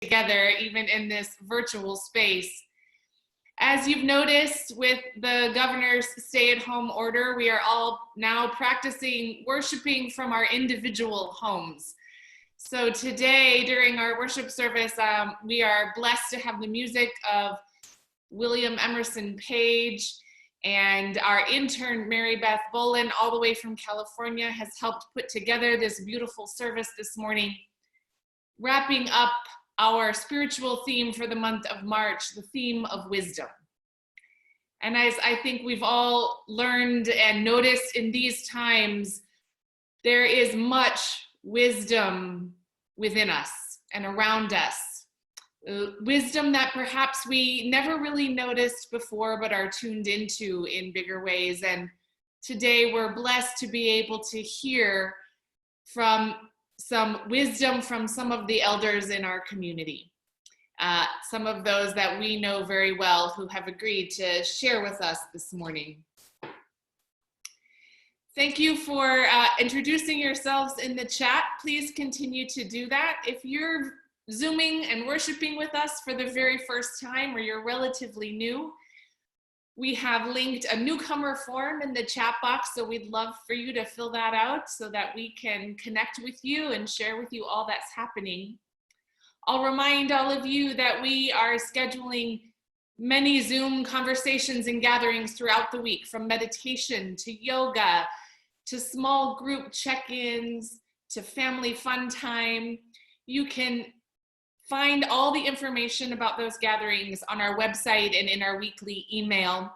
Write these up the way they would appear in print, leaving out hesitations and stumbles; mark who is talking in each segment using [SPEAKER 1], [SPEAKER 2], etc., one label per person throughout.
[SPEAKER 1] together, even in this virtual space. As you've noticed with the governor's stay-at-home order, we are all now practicing worshiping from our individual homes. So today, during our worship service, we are blessed to have the music of William Emerson Page, and our intern, Mary Beth Bolin, all the way from California, has helped put together this beautiful service this morning, wrapping up our spiritual theme for the month of March, the theme of wisdom. And as I think we've all learned and noticed in these times, there is much wisdom within us and around us. Wisdom that perhaps we never really noticed before, but are tuned into in bigger ways. And today we're blessed to be able to hear from some wisdom from some of the elders in our community. Some of those that we know very well who have agreed to share with us this morning. Thank you for introducing yourselves in the chat. Please continue to do that. If you're Zooming and worshiping with us for the very first time, or you're relatively new, we have linked a newcomer form in the chat box, so we'd love for you to fill that out so that we can connect with you and share with you all that's happening. I'll remind all of you that we are scheduling many Zoom conversations and gatherings throughout the week, from meditation to yoga, to small group check-ins, to family fun time. You can find all the information about those gatherings on our website and in our weekly email.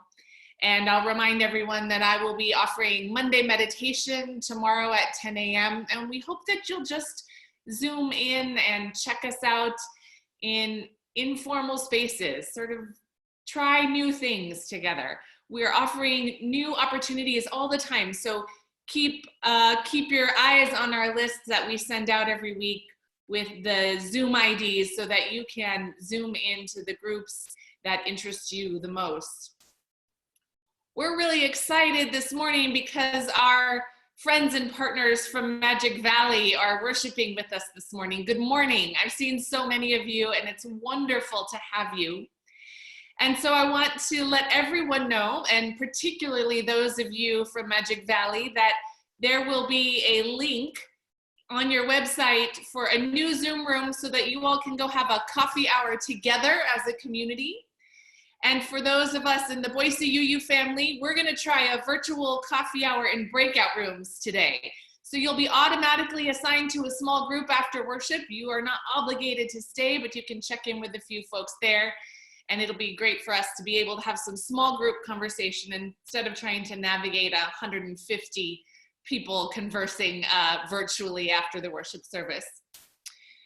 [SPEAKER 1] And I'll remind everyone that I will be offering Monday meditation tomorrow at 10 a.m. And we hope that you'll just Zoom in and check us out in informal spaces, sort of try new things together. We're offering new opportunities all the time. So keep your eyes on our lists that we send out every week with the Zoom IDs so that you can Zoom into the groups that interest you the most. We're really excited this morning because our friends and partners from Magic Valley are worshiping with us this morning. Good morning. I've seen so many of you, and it's wonderful to have you. And so I want to let everyone know, and particularly those of you from Magic Valley, that there will be a link on your website for a new Zoom room so that you all can go have a coffee hour together as a community. And for those of us in the Boise UU family, we're going to try a virtual coffee hour in breakout rooms today. So you'll be automatically assigned to a small group after worship. You are not obligated to stay, but you can check in with a few folks there. And it'll be great for us to be able to have some small group conversation instead of trying to navigate 150 people conversing virtually after the worship service.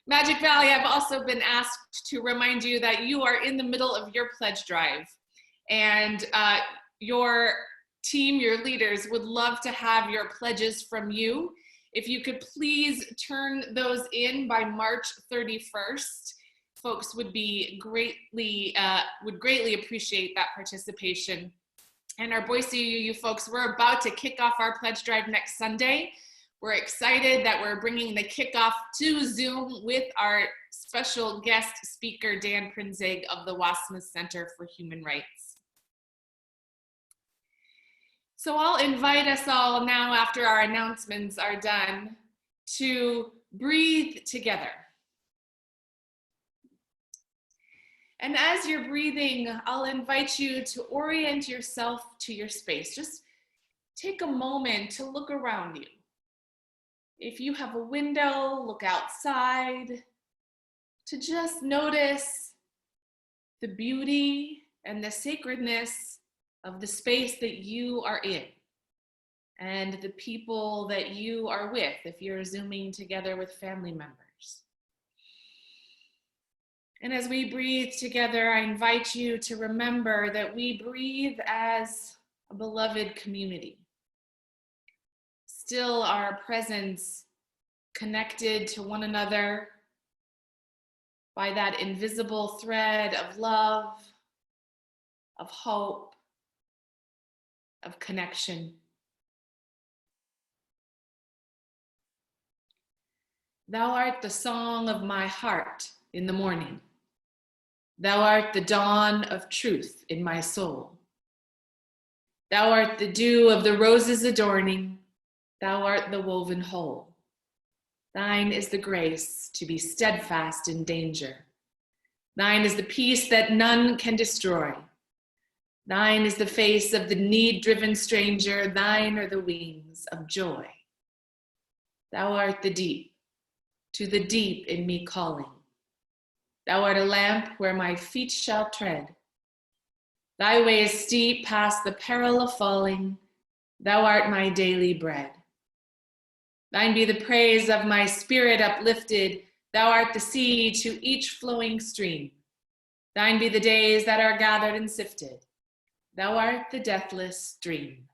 [SPEAKER 1] Magic Valley, I've also been asked to remind you that you are in the middle of your pledge drive, and your team, your leaders, would love to have your pledges from you. If you could please turn those in by March 31st, folks would greatly appreciate that participation. And our Boise UU folks, we're about to kick off our pledge drive next Sunday. We're excited that we're bringing the kickoff to Zoom with our special guest speaker, Dan Prinzig of the Wassmuth Center for Human Rights. So I'll invite us all now, after our announcements are done, to breathe together. And as you're breathing, I'll invite you to orient yourself to your space. Just take a moment to look around you. If you have a window, look outside, to just notice the beauty and the sacredness of the space that you are in and the people that you are with if you're Zooming together with family members. And as we breathe together, I invite you to remember that we breathe as a beloved community. Still our presence connected to one another by that invisible thread of love, of hope, of connection. Thou art the song of my heart, in the morning. Thou art the dawn of truth in my soul. Thou art the dew of the roses adorning. Thou art the woven whole. Thine is the grace to be steadfast in danger. Thine is the peace that none can destroy. Thine is the face of the need-driven stranger. Thine are the wings of joy. Thou art the deep, to the deep in me calling. Thou art a lamp where my feet shall tread. Thy way is steep past the peril of falling. Thou art my daily bread. Thine be the praise of my spirit uplifted. Thou art the sea to each flowing stream. Thine be the days that are gathered and sifted. Thou art the deathless dream.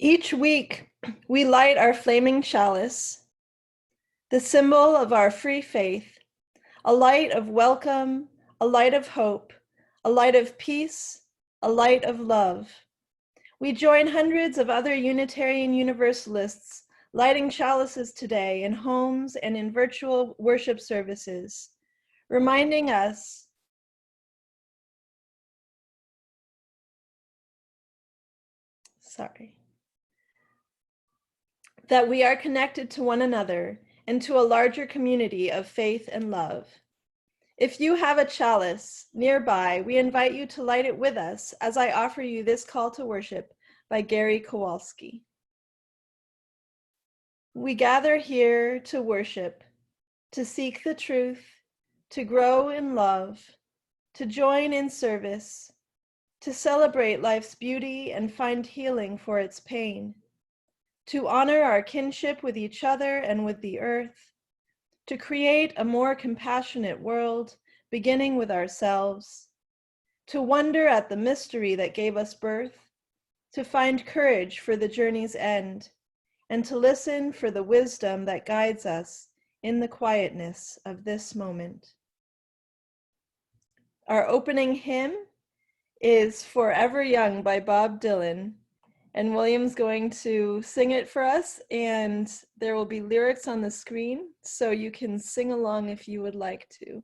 [SPEAKER 2] Each week, we light our flaming chalice, the symbol of our free faith, a light of welcome, a light of hope, a light of peace, a light of love. We join hundreds of other Unitarian Universalists lighting chalices today in homes and in virtual worship services, reminding us that we are connected to one another and to a larger community of faith and love. If you have a chalice nearby, we invite you to light it with us as I offer you this call to worship by Gary Kowalski. We gather here to worship, to seek the truth, to grow in love, to join in service, to celebrate life's beauty and find healing for its pain, to honor our kinship with each other and with the earth, to create a more compassionate world, beginning with ourselves, to wonder at the mystery that gave us birth, to find courage for the journey's end, and to listen for the wisdom that guides us in the quietness of this moment. Our opening hymn is Forever Young by Bob Dylan, and William's going to sing it for us, and there will be lyrics on the screen, so you can sing along if you would like to.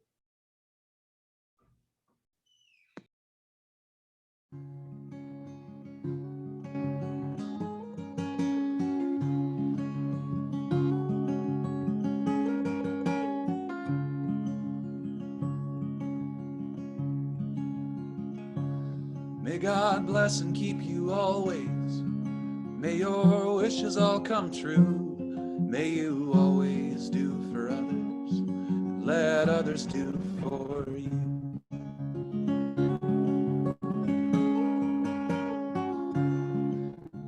[SPEAKER 3] May God bless and keep you always. May your wishes all come true. May you always do for others and let others do for you.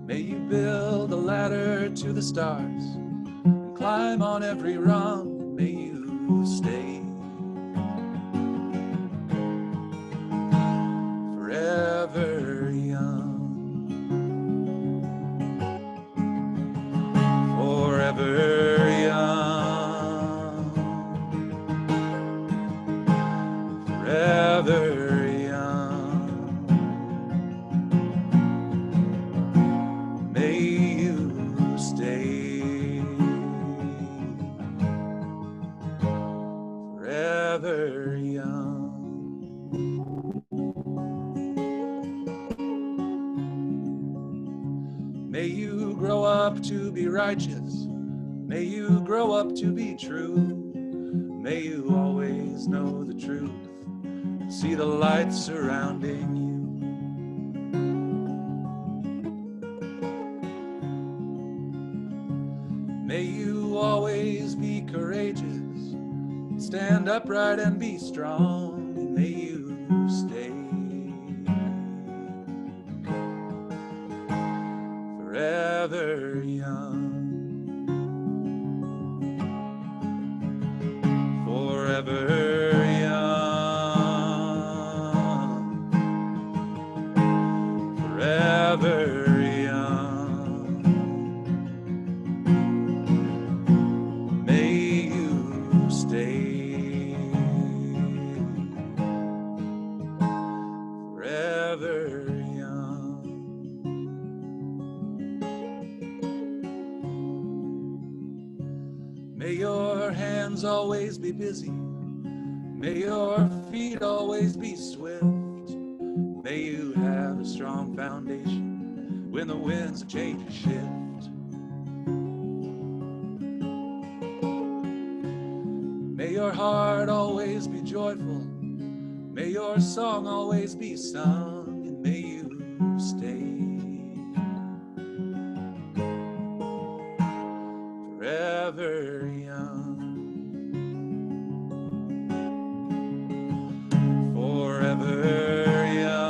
[SPEAKER 3] May you build a ladder to the stars and climb on every rung. May you stay forever young. Forever young, forever young. May you stay forever young. May you grow up to be righteous. May you grow up to be true. May you always know the truth and see the light surrounding you. May you always be courageous, stand upright and be strong. And may you stay forever young. forever young, forever young. May you stay forever young. May your hands always be busy. May your feet always be swift. May you have a strong foundation when the winds of change shift. May your heart always be joyful. May your song always be sung, and may you stay forever young, forever young,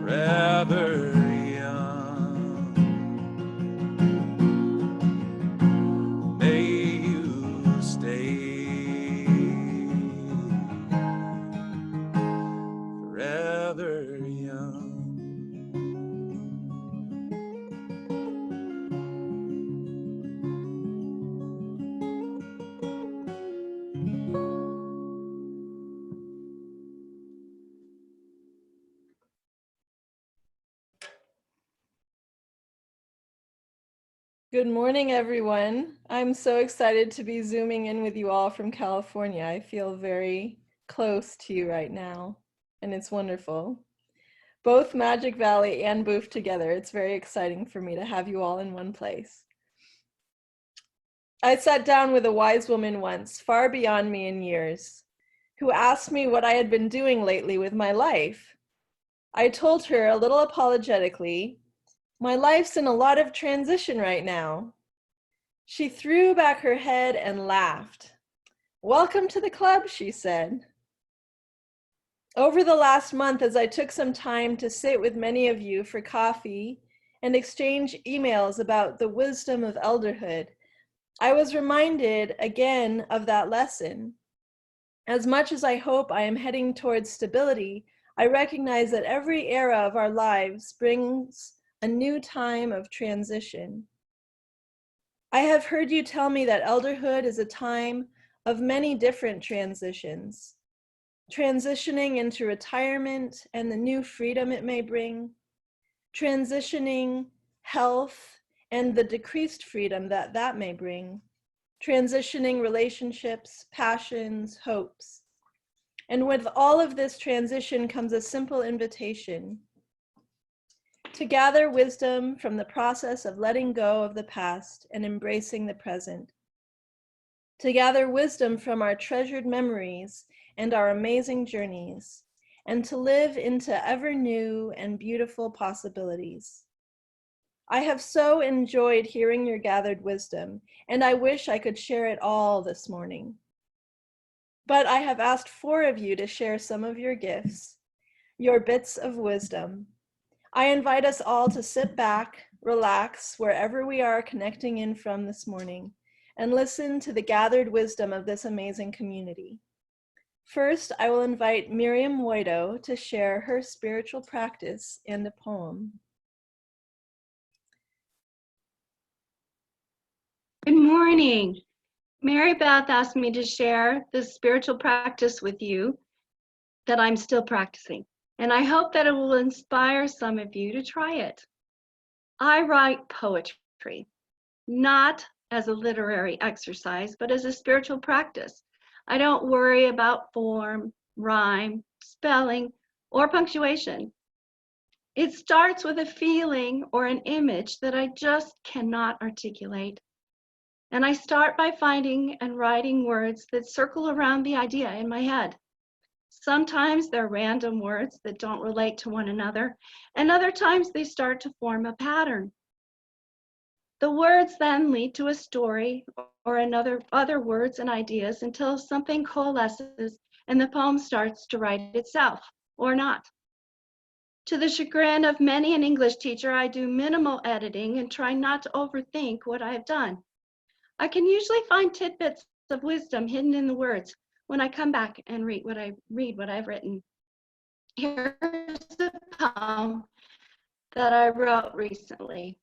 [SPEAKER 3] forever young. May you stay forever young.
[SPEAKER 2] Good morning, everyone. I'm so excited to be Zooming in with you all from California. I feel very close to you right now, and it's wonderful. Both Magic Valley and Booth together, it's very exciting for me to have you all in one place. I sat down with a wise woman once, far beyond me in years, who asked me what I had been doing lately with my life. I told her, a little apologetically, "My life's in a lot of transition right now." She threw back her head and laughed. "Welcome to the club," she said. Over the last month, as I took some time to sit with many of you for coffee and exchange emails about the wisdom of elderhood, I was reminded again of that lesson. As much as I hope I am heading towards stability, I recognize that every era of our lives brings a new time of transition. I have heard you tell me that elderhood is a time of many different transitions. Transitioning into retirement and the new freedom it may bring, transitioning health and the decreased freedom that that may bring, transitioning relationships, passions, hopes. And with all of this transition comes a simple invitation to gather wisdom from the process of letting go of the past and embracing the present. To gather wisdom from our treasured memories and our amazing journeys, and to live into ever new and beautiful possibilities. I have so enjoyed hearing your gathered wisdom, and I wish I could share it all this morning. But I have asked 4 of you to share some of your gifts, your bits of wisdom. I invite us all to sit back, relax, wherever we are connecting in from this morning, and listen to the gathered wisdom of this amazing community. First, I will invite Miriam Woido to share her spiritual practice and a poem.
[SPEAKER 4] Good morning. Mary Beth asked me to share this spiritual practice with you that I'm still practicing, and I hope that it will inspire some of you to try it. I write poetry, not as a literary exercise, but as a spiritual practice. I don't worry about form, rhyme, spelling, or punctuation. It starts with a feeling or an image that I just cannot articulate. And I start by finding and writing words that circle around the idea in my head. Sometimes they're random words that don't relate to one another, and other times they start to form a pattern. The words then lead to a story or other words and ideas until something coalesces and the poem starts to write itself, or not. To the chagrin of many an English teacher, I do minimal editing and try not to overthink what I have done. I can usually find tidbits of wisdom hidden in the words when I come back and read what I've written. Here's a poem that I wrote recently.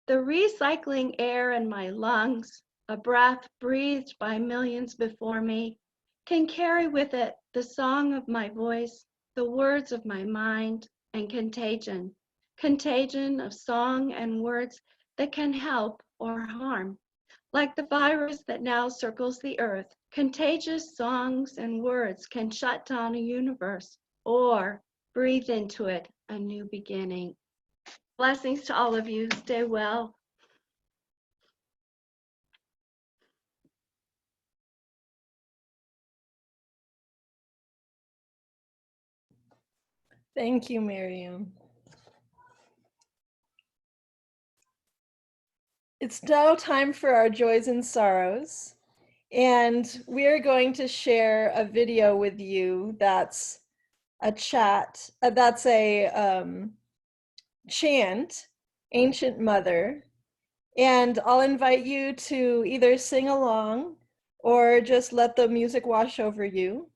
[SPEAKER 4] The recycling air in my lungs, a breath breathed by millions before me, can carry with it the song of my voice, the words of my mind, and contagion. Contagion of song and words that can help or harm. Like the virus that now circles the earth, contagious songs and words can shut down a universe or breathe into it a new beginning. Blessings to all of you. Stay well.
[SPEAKER 2] Thank you, Miriam. It's now time for our joys and sorrows. And we're going to share a video with you that's a chant, Ancient Mother. And I'll invite you to either sing along or just let the music wash over you.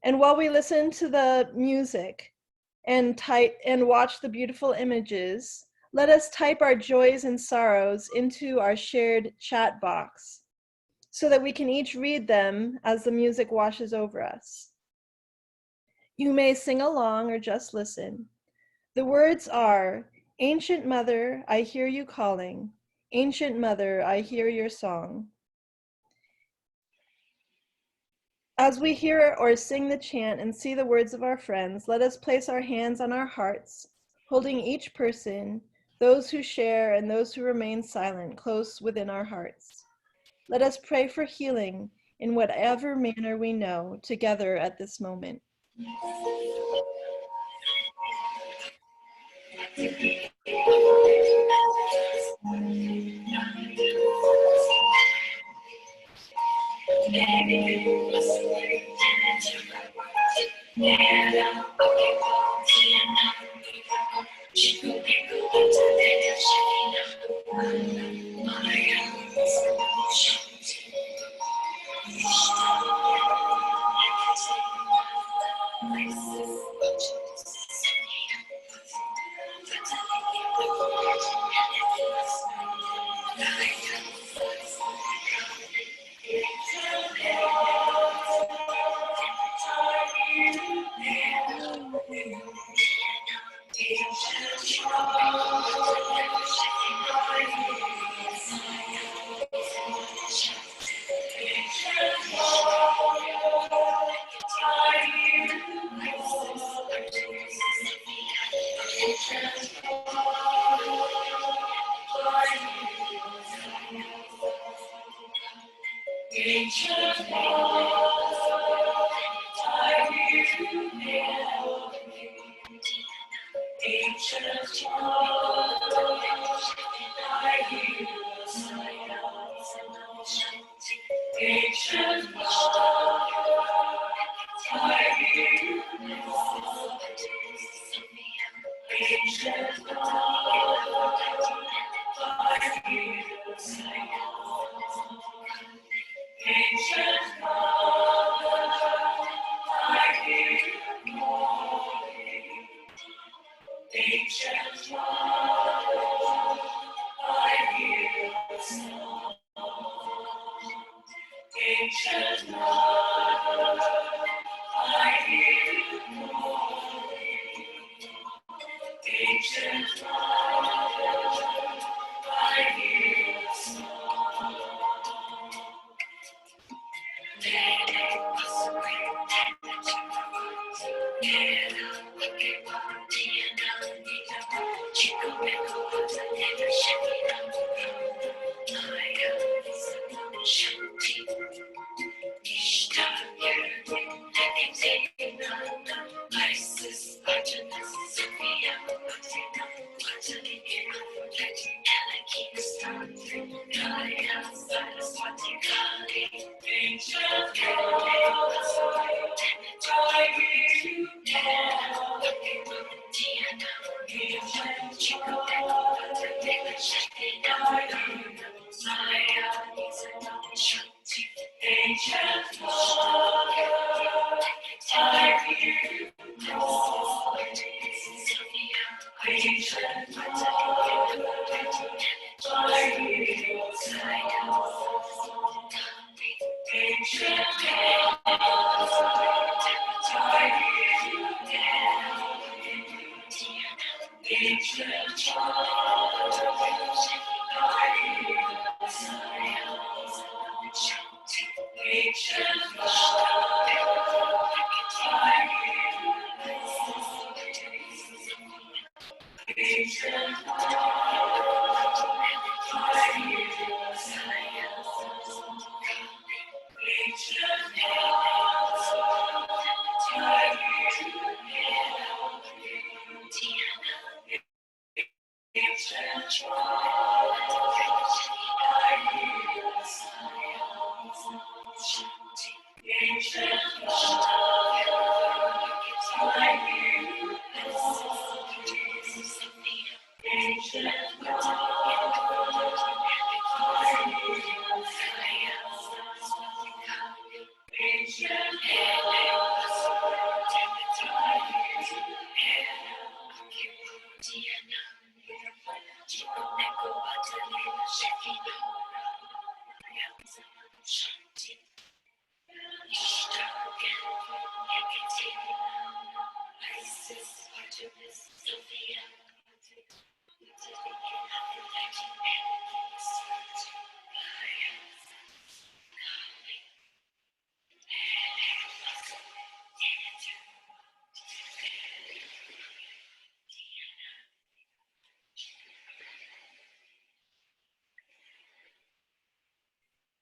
[SPEAKER 2] And while we listen to the music and watch the beautiful images, let us type our joys and sorrows into our shared chat box so that we can each read them as the music washes over us. You may sing along or just listen. The words are, Ancient Mother, I hear you calling. Ancient Mother, I hear your song. As we hear or sing the chant and see the words of our friends, let us place our hands on our hearts, holding each person, those who share and those who remain silent, close within our hearts. Let us pray for healing in whatever manner we know together at this moment.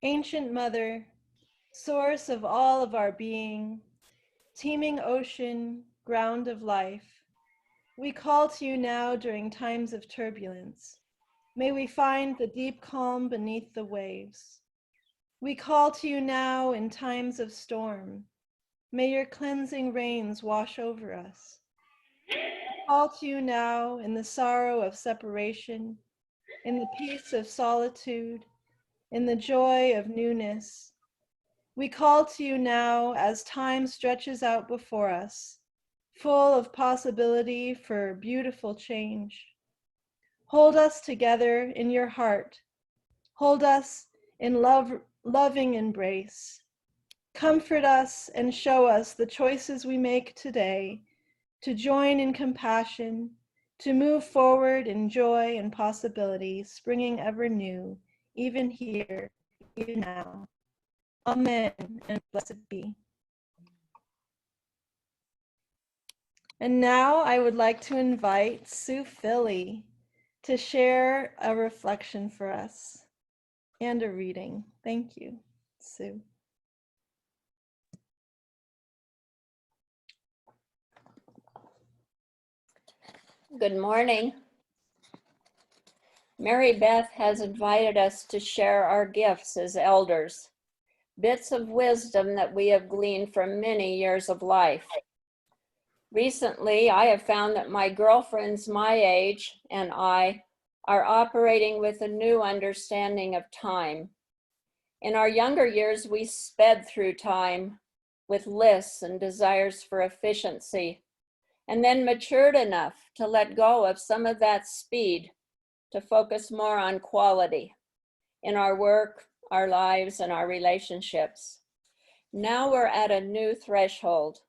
[SPEAKER 2] Ancient Mother, source of all of our being, teeming ocean, ground of life, we call to you now during times of turbulence. May we find the deep calm beneath the waves. We call to you now in times of storm. May your cleansing rains wash over us. We call to you now in the sorrow of separation, in the peace of solitude, in the joy of newness. We call to you now as time stretches out before us, full of possibility for beautiful change. Hold us together in your heart. Hold us in loving embrace. Comfort us and show us the choices we make today to join in compassion, to move forward in joy and possibility, springing ever new, even here, even now. Amen, and blessed be. And now I would like to invite Sue Philly to share a reflection for us and a reading. Thank you, Sue.
[SPEAKER 5] Good morning. Mary Beth has invited us to share our gifts as elders, bits of wisdom that we have gleaned from many years of life. Recently, I have found that my girlfriends my age and I are operating with a new understanding of time. In our younger years, we sped through time with lists and desires for efficiency, and then matured enough to let go of some of that speed to focus more on quality in our work, our lives, and our relationships. Now we're at a new threshold.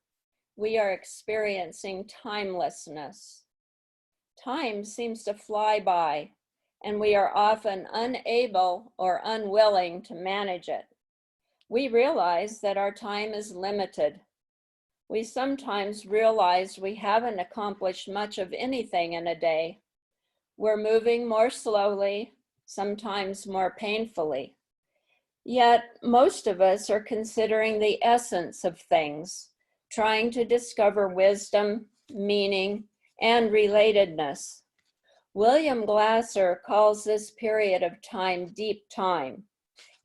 [SPEAKER 5] We are experiencing timelessness. Time seems to fly by, and we are often unable or unwilling to manage it. We realize that our time is limited. We sometimes realize we haven't accomplished much of anything in a day. We're moving more slowly, sometimes more painfully. Yet most of us are considering the essence of things, trying to discover wisdom, meaning, and relatedness. William Glasser calls this period of time deep time,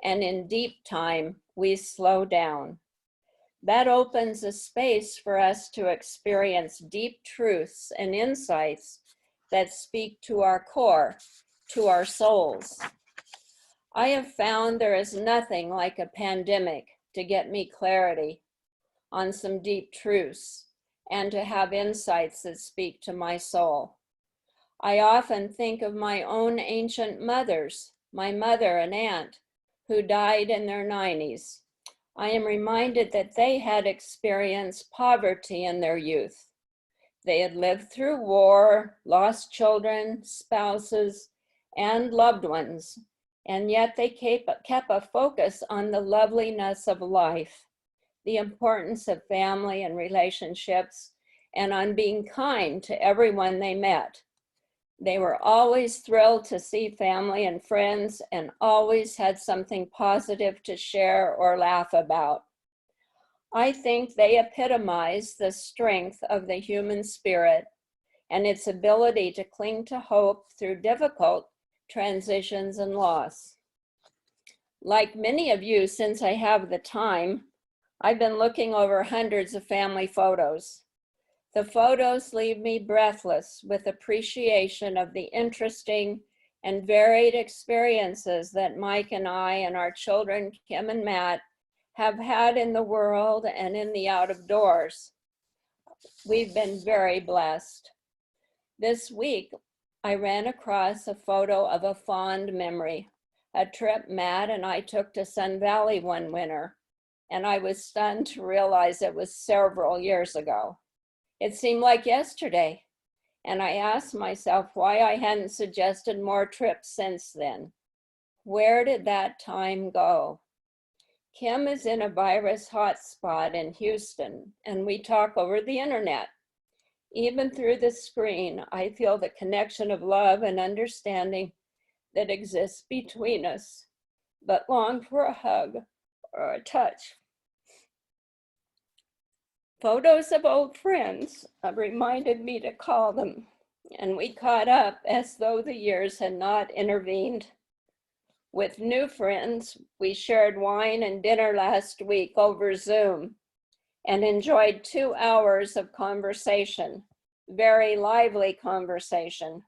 [SPEAKER 5] and in deep time, we slow down. That opens a space for us to experience deep truths and insights that speak to our core, to our souls. I have found there is nothing like a pandemic to get me clarity on some deep truths and to have insights that speak to my soul. I often think of my own ancient mothers, my mother and aunt, who died in their 90s. I am reminded that they had experienced poverty in their youth. They had lived through war, lost children, spouses, and loved ones, and yet they kept a focus on the loveliness of life, the importance of family and relationships, and on being kind to everyone they met. They were always thrilled to see family and friends and always had something positive to share or laugh about. I think they epitomize the strength of the human spirit and its ability to cling to hope through difficult transitions and loss. Like many of you, since I have the time, I've been looking over hundreds of family photos. The photos leave me breathless with appreciation of the interesting and varied experiences that Mike and I and our children, Kim and Matt, have had in the world and in the out of doors. We've been very blessed. This week, I ran across a photo of a fond memory, a trip Matt and I took to Sun Valley one winter, and I was stunned to realize it was several years ago. It seemed like yesterday, and I asked myself why I hadn't suggested more trips since then. Where did that time go? Kim is in a virus hotspot in Houston, and we talk over the internet. Even through the screen, I feel the connection of love and understanding that exists between us. but longed for a hug or a touch. Photos of old friends reminded me to call them, and we caught up as though the years had not intervened. With new friends, we shared wine and dinner last week over Zoom and enjoyed 2 hours of conversation, very lively conversation.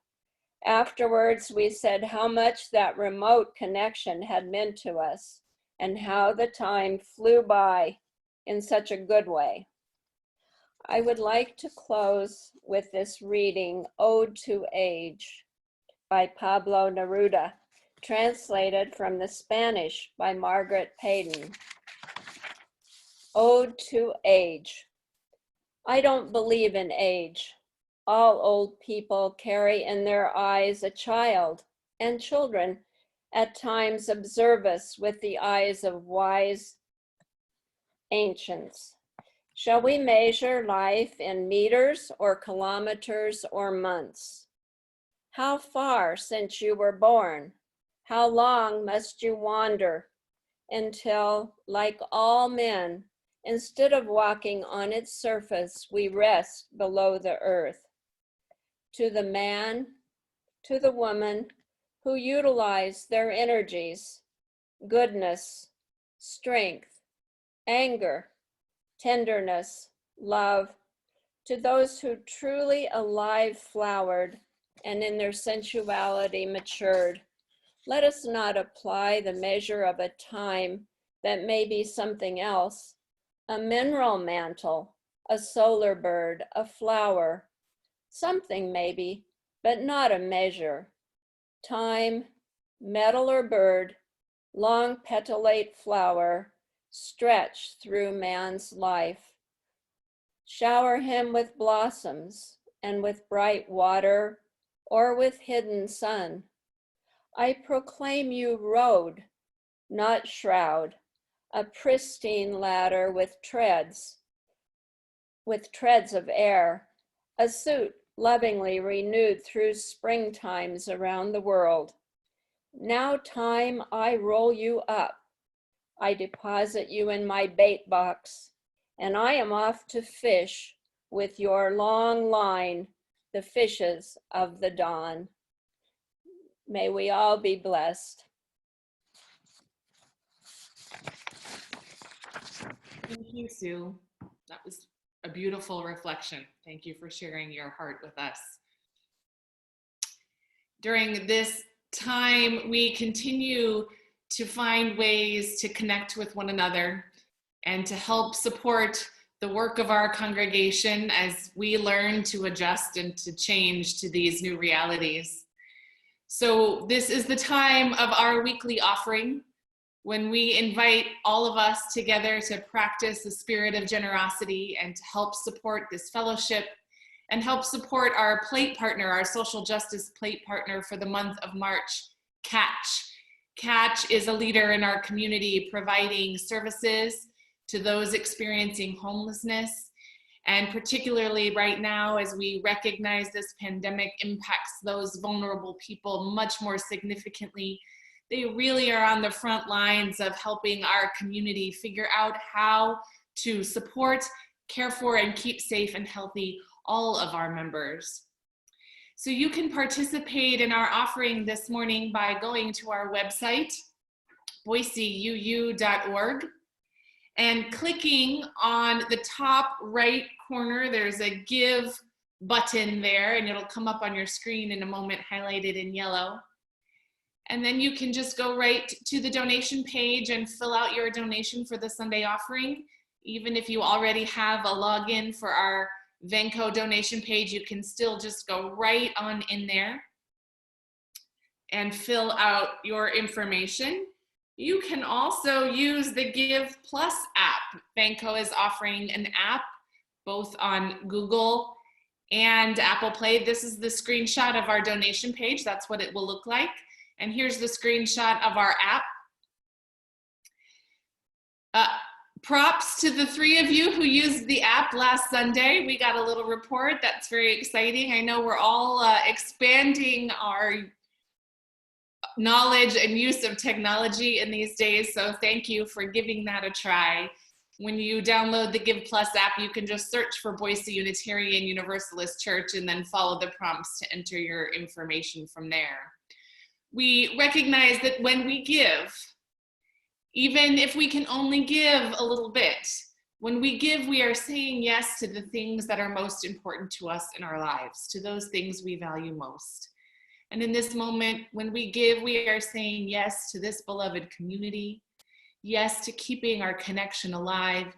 [SPEAKER 5] Afterwards, we said how much that remote connection had meant to us and how the time flew by in such a good way. I would like to close with this reading, Ode to Age, by Pablo Neruda, translated from the Spanish by Margaret Payton. Ode to Age. I don't believe in age. All old people carry in their eyes a child, and children at times observe us with the eyes of wise ancients. Shall we measure life in meters or kilometers or months? How far since you were born? How long must you wander until, like all men, instead of walking on its surface, we rest below the earth? To the man, to the woman who utilize their energies, goodness, strength, anger, tenderness, love, to those who truly alive flowered and in their sensuality matured. Let us not apply the measure of a time that may be something else, a mineral mantle, a solar bird, a flower, something maybe, but not a measure. Time, metal or bird, long petallate flower, stretch through man's life. Shower him with blossoms and with bright water or with hidden sun. I proclaim you road, not shroud, a pristine ladder with treads of air, a suit lovingly renewed through springtimes around the world. Now time I roll you up. I deposit you in my bait box, and I am off to fish with your long line, the fishes of the dawn. May we all be blessed.
[SPEAKER 1] Thank you, Sue. That was a beautiful reflection. Thank you for sharing your heart with us. During this time, we continue to find ways to connect with one another and to help support the work of our congregation as we learn to adjust and to change to these new realities. So this is the time of our weekly offering, when we invite all of us together to practice the spirit of generosity and to help support this fellowship and help support our plate partner, our social justice plate partner for the month of March, Catch. Catch is a leader in our community providing services to those experiencing homelessness. And particularly right now, as we recognize this pandemic impacts those vulnerable people much more significantly, they really are on the front lines of helping our community figure out how to support, care for, and keep safe and healthy all of our members. So you can participate in our offering this morning by going to our website, boiseuu.org, and clicking on the top right corner. There's a give button there, and it'll come up on your screen in a moment, highlighted in yellow. And then you can just go right to the donation page and fill out your donation for the Sunday offering. Even if you already have a login for our Venco donation page, you can still just go right on in there and fill out your information. You can also use the Give Plus app. Venco is offering an app both on Google and Apple Play. This is the screenshot of our donation page. That's what it will look like. And here's the screenshot of our app. Props to the 3 of you who used the app last Sunday. We got a little report. That's very exciting. I know we're all expanding knowledge and use of technology in these days. So thank you for giving that a try. When you download the Give Plus app, you can just search for Boise Unitarian Universalist Church and then follow the prompts to enter your information from there. We recognize that when we give, even if we can only give a little bit, when we give, we are saying yes to the things that are most important to us in our lives, to those things we value most. And in this moment, when we give, we are saying yes to this beloved community, yes to keeping our connection alive,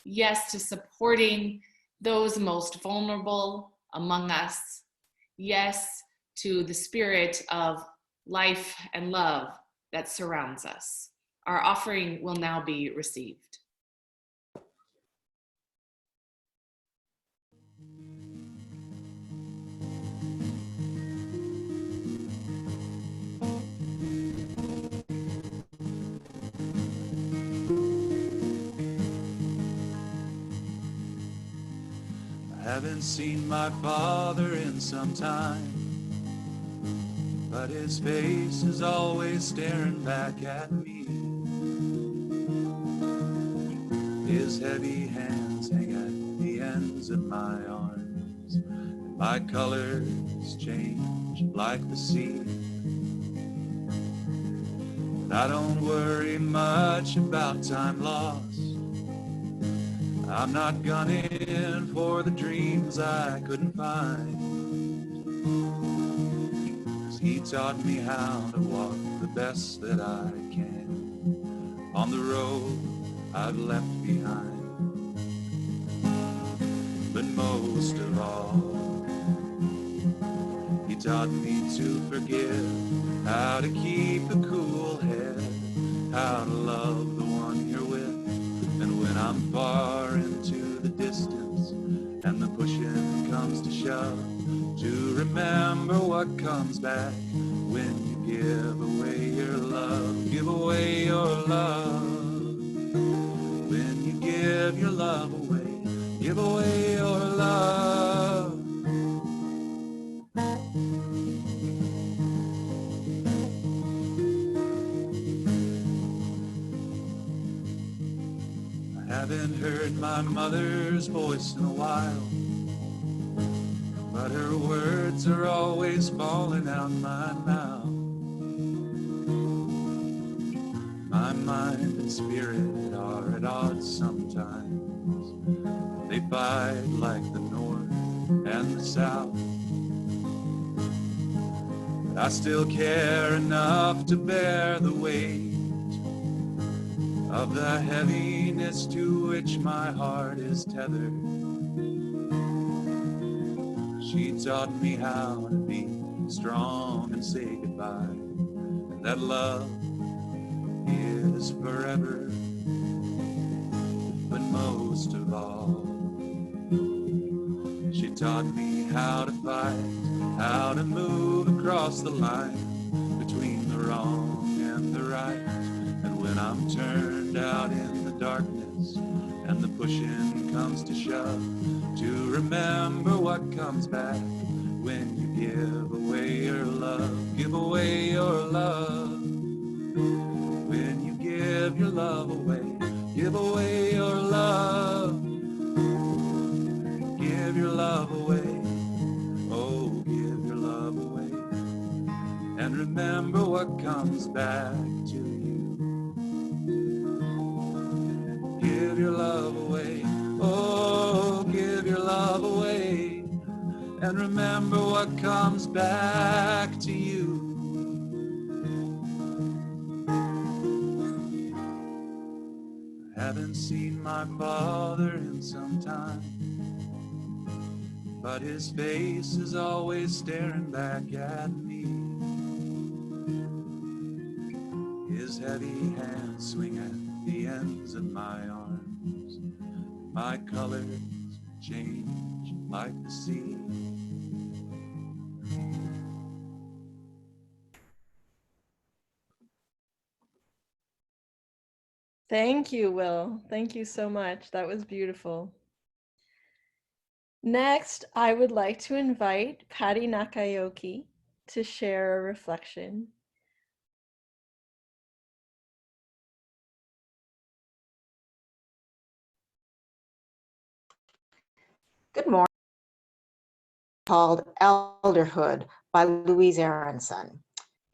[SPEAKER 1] yes to supporting those most vulnerable among us, yes to the spirit of life and love that surrounds us. Our offering will now be received.
[SPEAKER 3] I haven't seen my father in some time, but his face is always staring back at me. His heavy hands hang at the ends of my arms, and my colors change like the sea. But I don't worry much about time lost. I'm not gunning for the dreams I couldn't find, 'cause he taught me how to walk the best that I can on the road I've left behind. But most of all, he taught me to forgive, how to keep a cool head, how to love the one you're with. And when I'm far into the distance and the pushing comes to shove, to remember what comes back when you give away your love. Give away your love. When you give your love away, give away your love. I haven't heard my mother's voice in a while, but her words are always falling out my mouth. My mind and spirit are at odds sometimes. They fight like the North and the South. But I still care enough to bear the weight of the heaviness to which my heart is tethered. She taught me how to be strong and say goodbye, and that love is forever. But most of all, she taught me how to fight, how to move across the line between the wrong and the right. And when I'm turned out in the darkness and the pushing comes to shove, to remember what comes back when you give away your love. Give away your love. When you give your love away, give away your love. Give your love away, oh, give your love away. And remember what comes back to you. Give your love away, oh, give your love away. And remember what comes back to you. I haven't seen my father in some time, but his face is always staring back at me. His heavy hands swing at the ends of my arms. My colors change like the sea.
[SPEAKER 2] Thank you, Will. Thank you so much. That was beautiful. Next, I would like to invite Patty Nakayoki to share a reflection.
[SPEAKER 6] Good morning. Called Elderhood by Louise Aronson.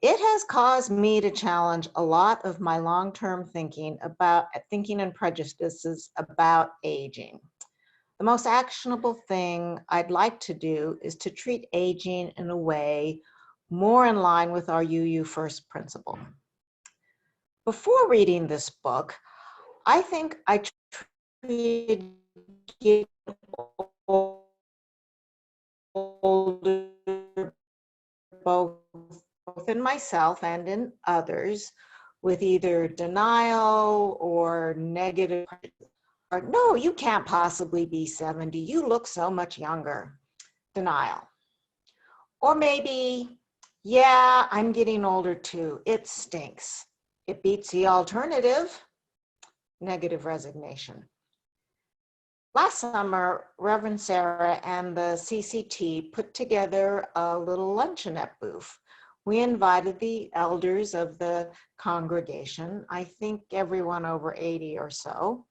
[SPEAKER 6] It has caused me to challenge a lot of my long-term thinking and prejudices about aging. The most actionable thing I'd like to do is to treat aging in a way more in line with our UU First principle. Before reading this book, I think I treated getting older both in myself and in others with either denial or negative, or no, you can't possibly be 70, you look so much younger, denial. Or maybe, yeah, I'm getting older too, it stinks. It beats the alternative, negative resignation. Last summer, Reverend Sarah and the CCT put together a little luncheonette booth. We invited the elders of the congregation, I think everyone over 80 or so.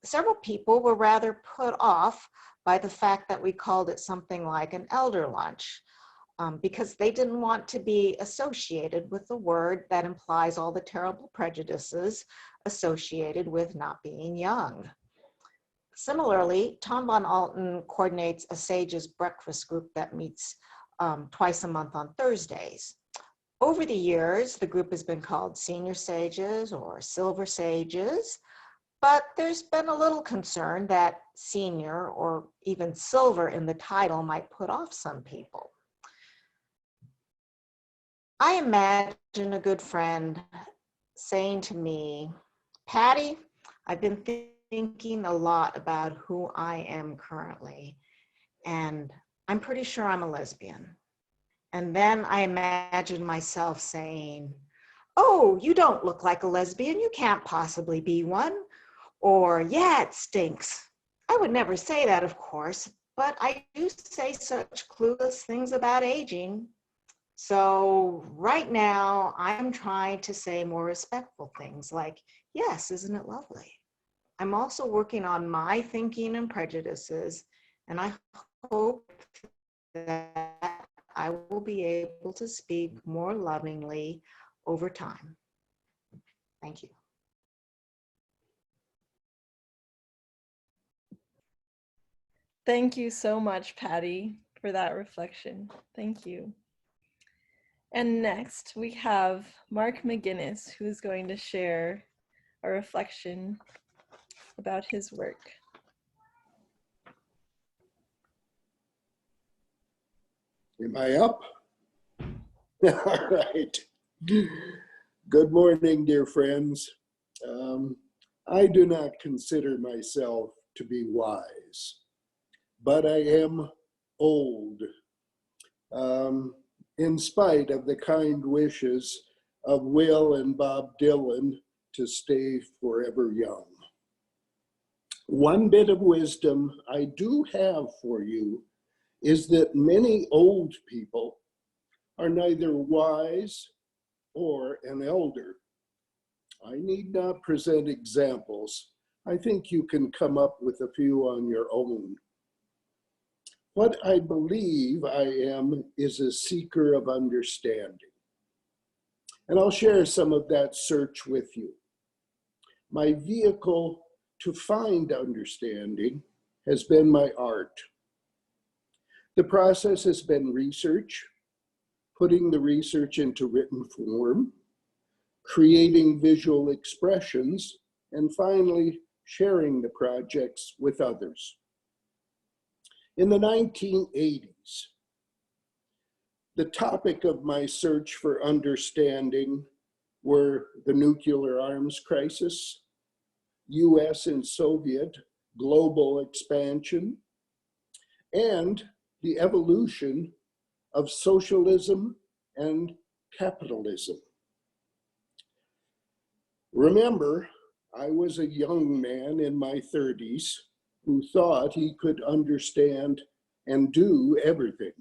[SPEAKER 6] Several people were rather put off by the fact that we called it something like an elder lunch, because they didn't want to be associated with the word that implies all the terrible prejudices associated with not being young. Similarly, Tom Von Alten coordinates a Sages breakfast group that meets twice a month on Thursdays. Over the years, the group has been called Senior Sages or Silver Sages, but there's been a little concern that senior or even silver in the title might put off some people. I imagine a good friend saying to me, Patty, I've been thinking a lot about who I am currently, and I'm pretty sure I'm a lesbian. And then I imagine myself saying, oh, you don't look like a lesbian, you can't possibly be one. Or, yeah, it stinks. I would never say that, of course, but I do say such clueless things about aging. So right now, I'm trying to say more respectful things like, yes, isn't it lovely? I'm also working on my thinking and prejudices, and I hope that I will be able to speak more lovingly over time. Thank you.
[SPEAKER 2] Thank you so much, Patty, for that reflection. Thank you. And next we have Mark McGinnis, who is going to share a reflection about his work.
[SPEAKER 7] Am I up? All right. Good morning, dear friends. I do not consider myself to be wise, but I am old, in spite of the kind wishes of Will and Bob Dylan to stay forever young. One bit of wisdom I do have for you is that many old people are neither wise or an elder. I need not present examples. I think you can come up with a few on your own. What I believe I am is a seeker of understanding. And I'll share some of that search with you. My vehicle to find understanding has been my art. The process has been research, putting the research into written form, creating visual expressions, and finally sharing the projects with others. In the 1980s, the topic of my search for understanding were the nuclear arms crisis, US and Soviet global expansion, and the evolution of socialism and capitalism. Remember, I was a young man in my 30s who thought he could understand and do everything.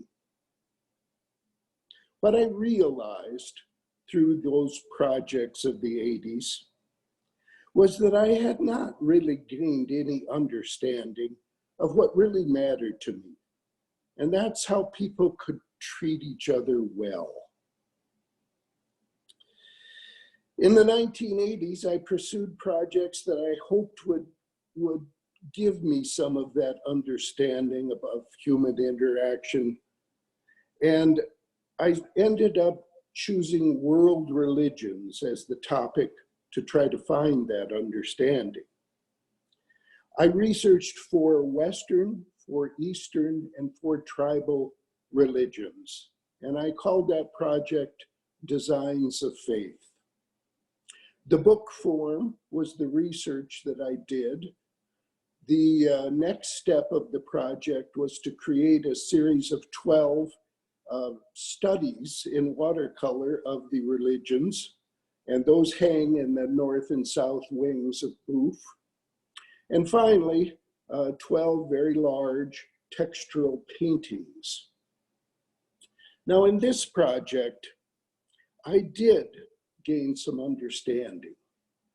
[SPEAKER 7] What I realized through those projects of the 80s was that I had not really gained any understanding of what really mattered to me. And that's how people could treat each other well. In the 1980s, I pursued projects that I hoped would give me some of that understanding of human interaction. And I ended up choosing world religions as the topic to try to find that understanding. I researched for Western, for Eastern, and for tribal religions. And I called that project Designs of Faith. The book form was the research that I did. The next step of the project was to create a series of 12 studies in watercolor of the religions, and those hang in the north and south wings of Booth. And finally, 12 very large textural paintings. Now in this project, I did gain some understanding.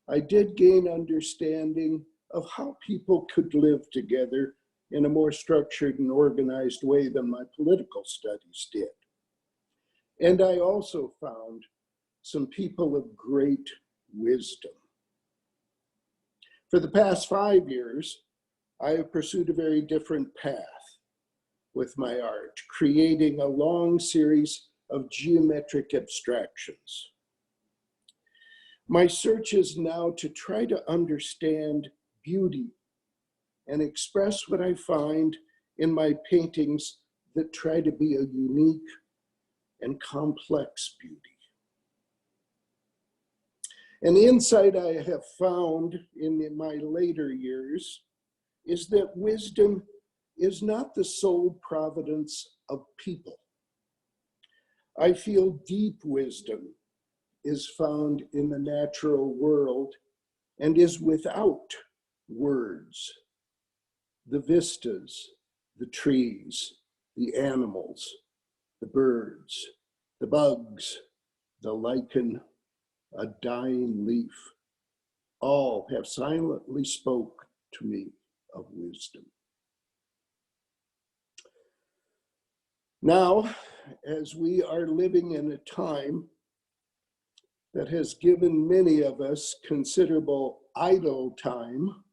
[SPEAKER 7] I did gain understanding of how people could live together in a more structured and organized way than my political studies did. And I also found some people of great wisdom. For the past 5 years, I have pursued a very different path with my art, creating a long series of geometric abstractions. My search is now to try to understand beauty and express what I find in my paintings that try to be a unique and complex beauty. An insight I have found in my later years is that wisdom is not the sole providence of people. I feel deep wisdom is found in the natural world and is without words. The vistas, the trees, the animals, the birds, the bugs, the lichen, a dying leaf, all have silently spoke to me of wisdom. Now, as we are living in a time that has given many of us considerable idle time,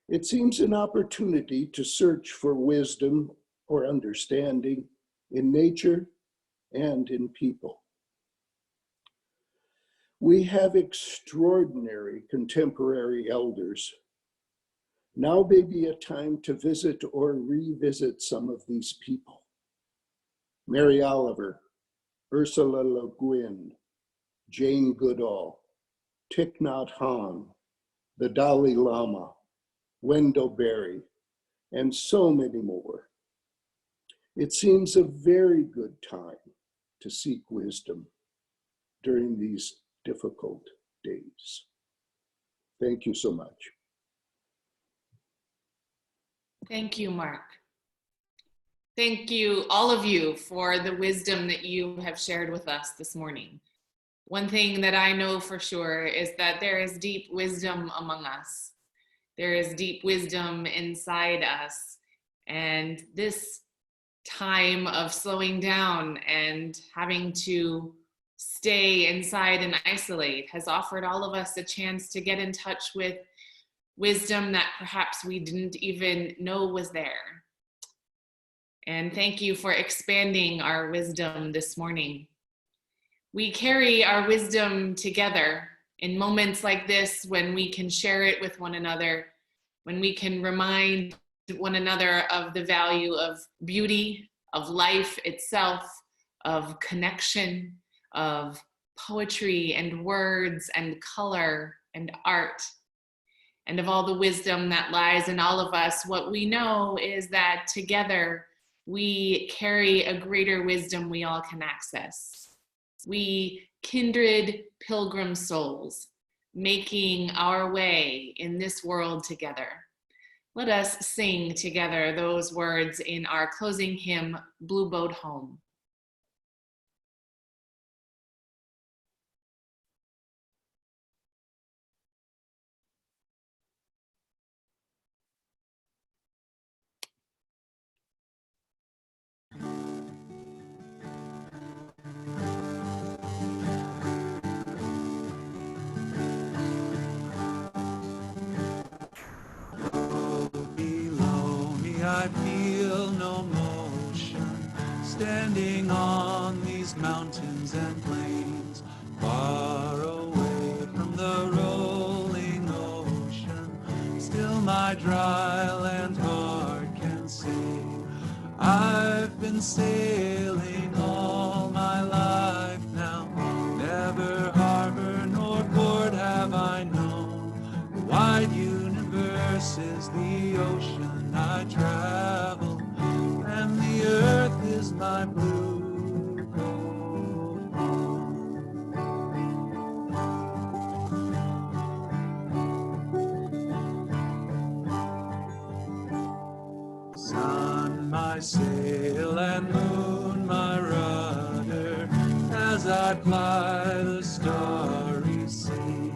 [SPEAKER 7] it seems an opportunity to search for wisdom or understanding in nature and in people. We have extraordinary contemporary elders. Now may be a time to visit or revisit some of these people. Mary Oliver, Ursula Le Guin, Jane Goodall, Thich Nhat Hanh, the Dalai Lama, Wendell Berry, and so many more. It seems a very good time to seek wisdom during these difficult days. Thank you so much.
[SPEAKER 1] Thank you, Mark. Thank you, all of you, for the wisdom that you have shared with us this morning. One thing that I know for sure is that there is deep wisdom among us. There is deep wisdom inside us. And this time of slowing down and having to stay inside and isolate has offered all of us a chance to get in touch with wisdom that perhaps we didn't even know was there. And thank you for expanding our wisdom this morning. We carry our wisdom together in moments like this when we can share it with one another, when we can remind one another of the value of beauty, of life itself, of connection, of poetry and words and color and art, and of all the wisdom that lies in all of us. What we know is that together we carry a greater wisdom we all can access. We kindred pilgrim souls, making our way in this world together. Let us sing together those words in our closing hymn, Blue Boat Home.
[SPEAKER 3] dry land heart can say. I've been sailing all my life now, never harbor nor port have I known. The wide universe is the ocean I travel, and the earth is my blue gold home. Sun, my sail, and moon, my rudder, as I ply the starry sea,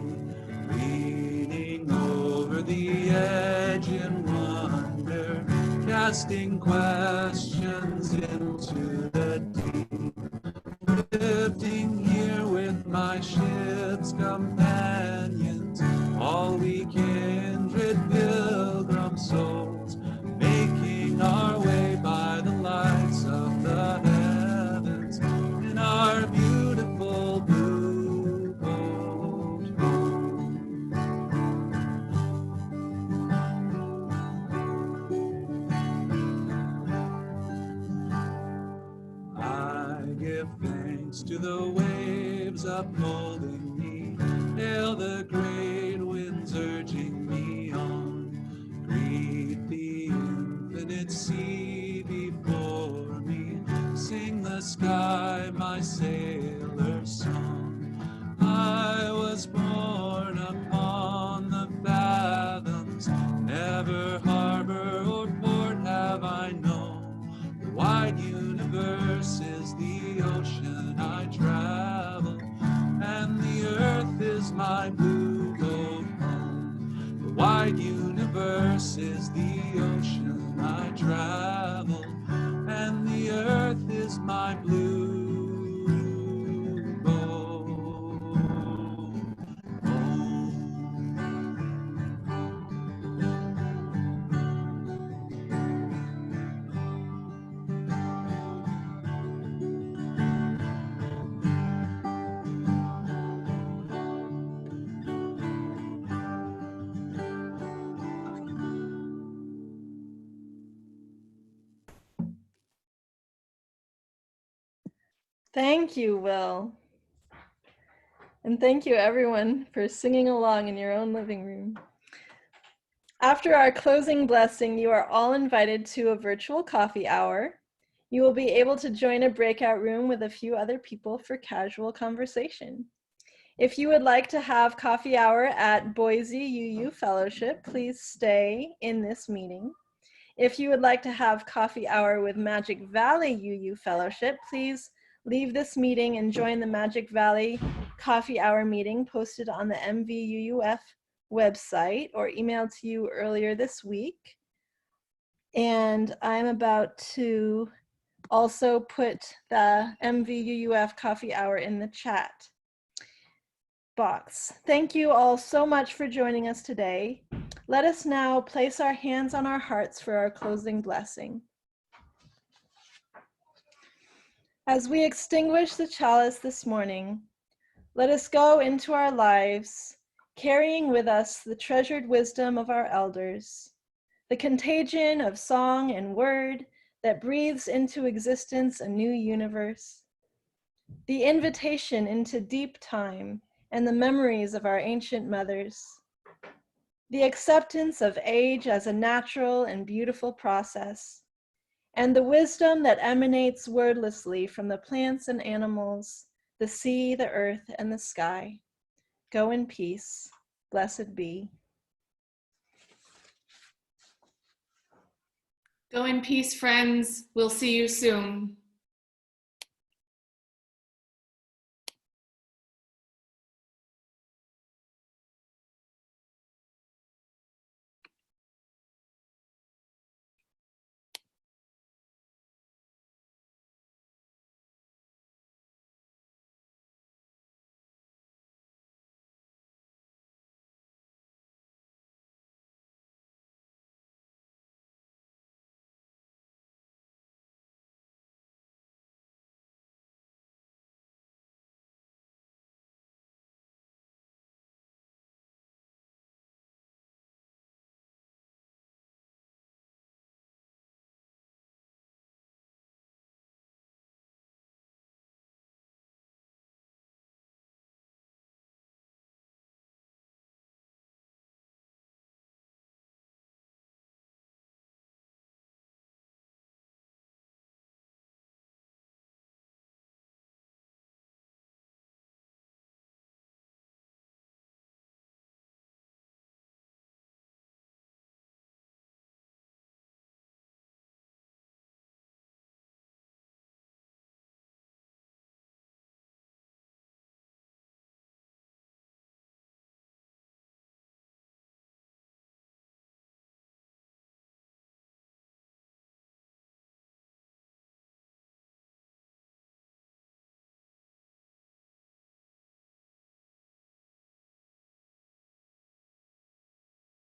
[SPEAKER 3] leaning over the edge in wonder, casting questions into the deep, drifting here with my ship's companions, all we kindred pilgrim souls, making our way by the lights of the heavens in our beautiful blue boat home. I give thanks to the waves upholding me, hail the great winds urging me on, greet the infinite sea before me, sing the sky my sailor's song. I was born upon the fathoms, never harbor or port have I known. The wide universe is the ocean I travel, and the earth is my blue gold home. The wide universe is the ocean I travel, and the earth is my blue gold home.
[SPEAKER 2] Thank you, Will. And thank you, everyone, for singing along in your own living room. After our closing blessing, you are all invited to a virtual coffee hour. You will be able to join a breakout room with a few other people for casual conversation. If you would like to have coffee hour at Boise UU Fellowship, please stay in this meeting. If you would like to have coffee hour with Magic Valley UU Fellowship, please leave this meeting and join the Magic Valley coffee hour meeting posted on the MVUUF website or emailed to you earlier this week. And I'm about to also put the MVUUF coffee hour in the chat box. Thank you all so much for joining us today. Let us now place our hands on our hearts for our closing blessing. As we extinguish the chalice this morning, let us go into our lives, carrying with us the treasured wisdom of our elders, the contagion of song and word that breathes into existence a new universe, the invitation into deep time and the memories of our ancient mothers, the acceptance of age as a natural and beautiful process, and the wisdom that emanates wordlessly from the plants and animals, the sea, the earth, and the sky. Go in peace. Blessed be.
[SPEAKER 1] Go in peace, friends. We'll see you soon.